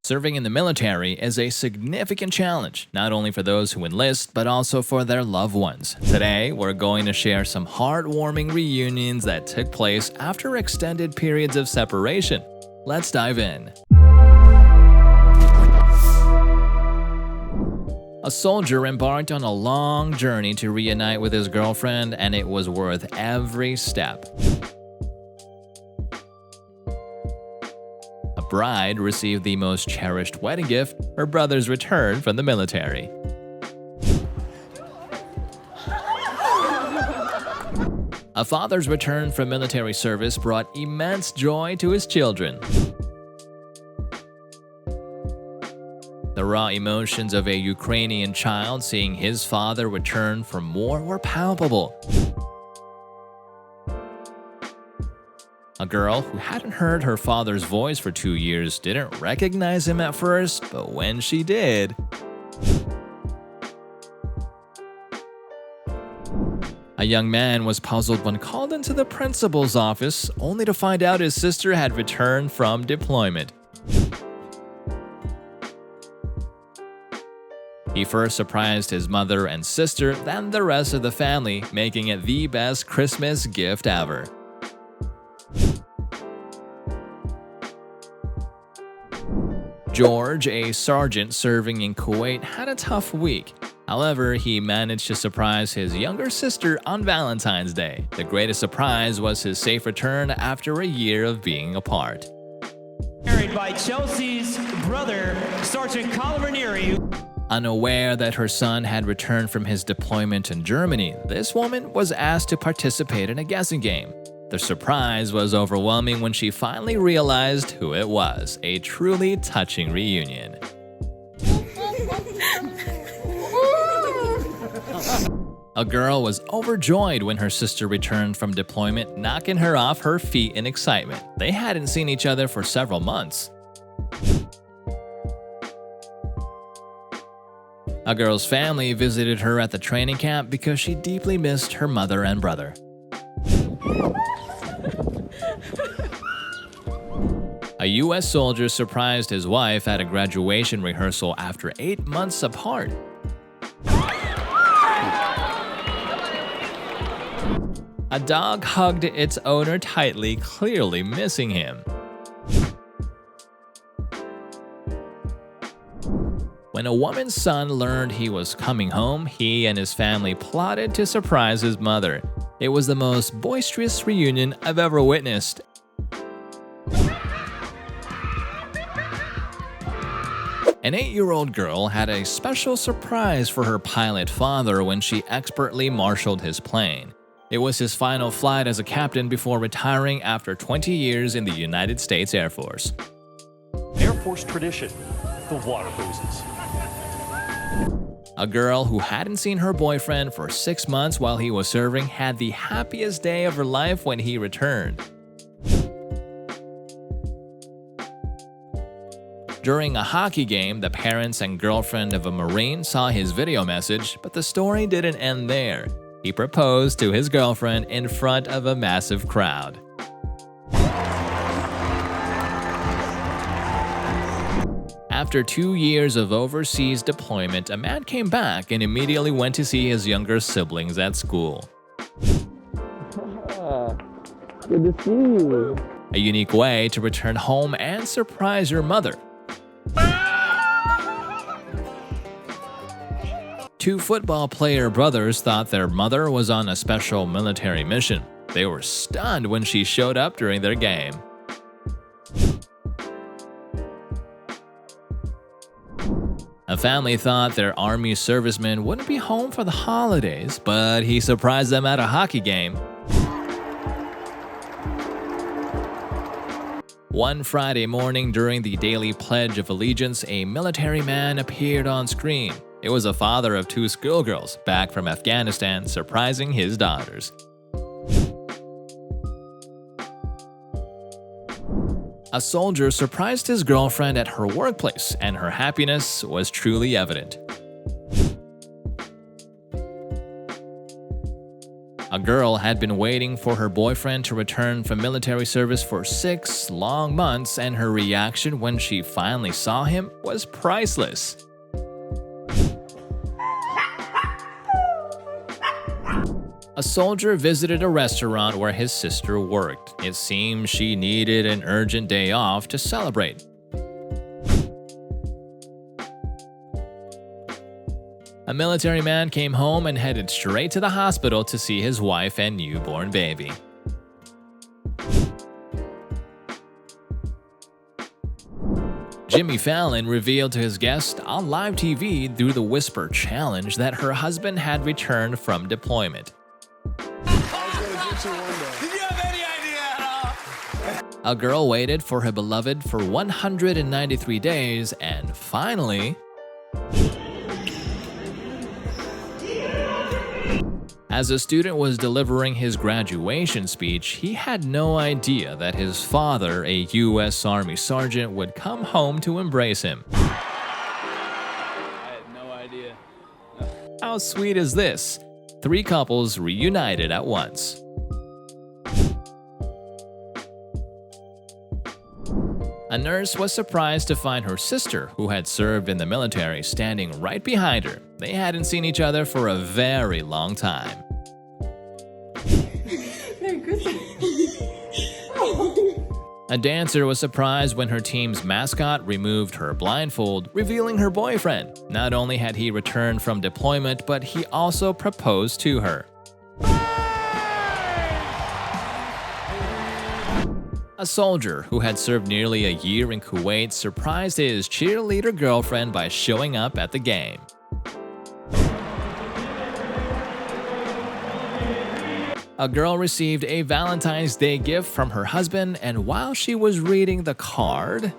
Serving in the military is a significant challenge, not only for those who enlist, but also for their loved ones. Today, we're going to share some heartwarming reunions that took place after extended periods of separation. Let's dive in. A soldier embarked on a long journey to reunite with his girlfriend, and it was worth every step. A bride received the most cherished wedding gift, her brother's return from the military. A father's return from military service brought immense joy to his children. The raw emotions of a Ukrainian child seeing his father return from war were palpable. A girl who hadn't heard her father's voice for 2 years didn't recognize him at first, but when she did, a young man was puzzled when called into the principal's office, only to find out his sister had returned from deployment. He first surprised his mother and sister, then the rest of the family, making it the best Christmas gift ever. George, a sergeant serving in Kuwait, had a tough week. However, he managed to surprise his younger sister on Valentine's Day. The greatest surprise was his safe return after a year of being apart. Married by Chelsea's brother, Sergeant Colin Ranieri. Unaware that her son had returned from his deployment in Germany, this woman was asked to participate in a guessing game. The surprise was overwhelming when she finally realized who it was, a truly touching reunion. A girl was overjoyed when her sister returned from deployment, knocking her off her feet in excitement. They hadn't seen each other for several months. A girl's family visited her at the training camp because she deeply missed her mother and brother. A U.S. soldier surprised his wife at a graduation rehearsal after 8 months apart. A dog hugged its owner tightly, clearly missing him. When a woman's son learned he was coming home, he and his family plotted to surprise his mother. It was the most boisterous reunion I've ever witnessed. An 8-year-old girl had a special surprise for her pilot father when she expertly marshaled his plane. It was his final flight as a captain before retiring after 20 years in the United States Air Force. Air Force tradition, the water hoses. A girl who hadn't seen her boyfriend for 6 months while he was serving had the happiest day of her life when he returned. During a hockey game, the parents and girlfriend of a Marine saw his video message, but the story didn't end there. He proposed to his girlfriend in front of a massive crowd. After 2 years of overseas deployment, a man came back and immediately went to see his younger siblings at school. Good to see you. A unique way to return home and surprise your mother. Two football player brothers thought their mother was on a special military mission. They were stunned when she showed up during their game. A family thought their army serviceman wouldn't be home for the holidays, but he surprised them at a hockey game. One Friday morning during the daily Pledge of Allegiance, a military man appeared on screen. It was a father of 2 schoolgirls back from Afghanistan surprising his daughters. A soldier surprised his girlfriend at her workplace, and her happiness was truly evident. A girl had been waiting for her boyfriend to return from military service for 6 long months, and her reaction when she finally saw him was priceless. A soldier visited a restaurant where his sister worked. It seemed she needed an urgent day off to celebrate. A military man came home and headed straight to the hospital to see his wife and newborn baby. Jimmy Fallon revealed to his guests on live TV through the Whisper Challenge that her husband had returned from deployment. Did you have any idea at all? A girl waited for her beloved for 193 days and finally... As a student was delivering his graduation speech, he had no idea that his father, a U.S. Army sergeant, would come home to embrace him. I had no idea. How sweet is this? 3 couples reunited at once. A nurse was surprised to find her sister, who had served in the military, standing right behind her. They hadn't seen each other for a very long time. A dancer was surprised when her team's mascot removed her blindfold, revealing her boyfriend. Not only had he returned from deployment, but he also proposed to her. A soldier who had served nearly a year in Kuwait surprised his cheerleader girlfriend by showing up at the game. A girl received a Valentine's Day gift from her husband, and while she was reading the card,